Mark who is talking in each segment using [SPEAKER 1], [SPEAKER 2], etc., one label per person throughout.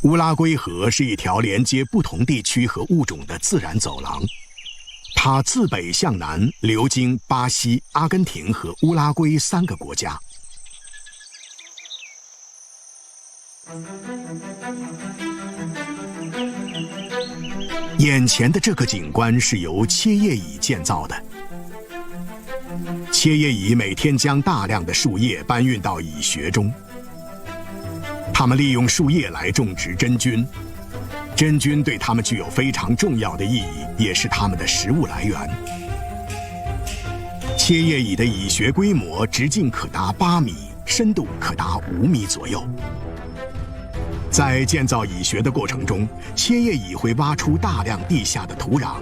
[SPEAKER 1] 乌拉圭河是一条连接不同地区和物种的自然走廊，它自北向南流经巴西、阿根廷和乌拉圭3个国家。眼前的这个景观是由切叶蚁建造的。切叶蚁每天将大量的树叶搬运到蚁穴中，它们利用树叶来种植真菌，真菌对它们具有非常重要的意义，也是它们的食物来源。切叶蚁的蚁穴规模直径可达8米，深度可达5米左右。在建造蚁穴的过程中，切叶蚁会挖出大量地下的土壤，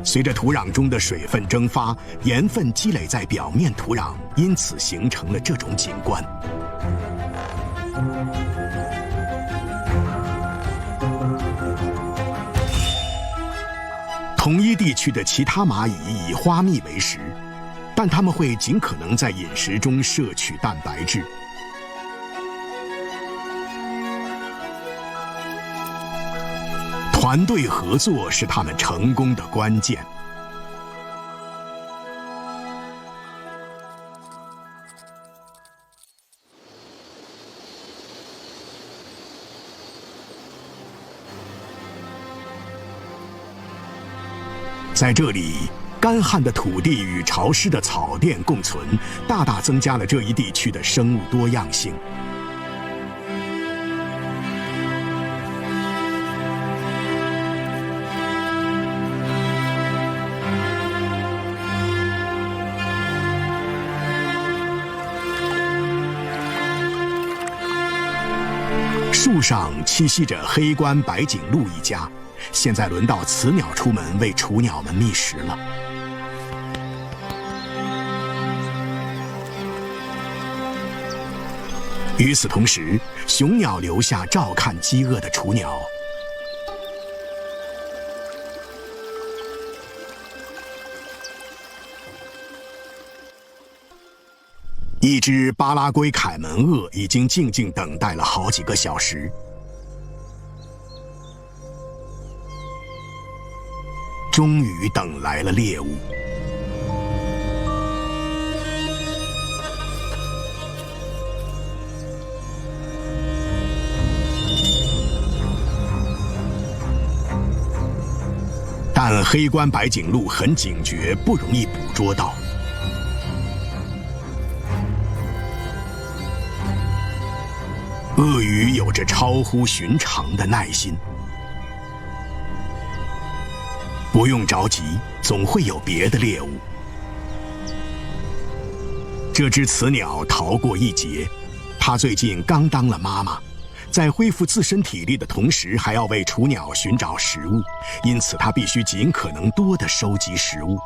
[SPEAKER 1] 随着土壤中的水分蒸发，盐分积累在表面土壤，因此形成了这种景观。同一地区的其他蚂蚁以花蜜为食，但它们会尽可能在饮食中摄取蛋白质。团队合作是他们成功的关键。在这里，干旱的土地与潮湿的草甸共存，大大增加了这一地区的生物多样性。树上栖息着黑冠白颈鹿一家，现在轮到雌鸟出门为雏鸟们觅食了。与此同时，雄鸟留下照看饥饿的雏鸟。一只巴拉圭凯门鳄已经静静等待了好几个小时。终于等来了猎物。但黑冠白颈鹿很警觉，不容易捕捉到。鳄鱼有着超乎寻常的耐心。不用着急，总会有别的猎物。这只雌鸟逃过一劫，它最近刚当了妈妈，在恢复自身体力的同时，还要为雏鸟寻找食物，因此它必须尽可能多地收集食物。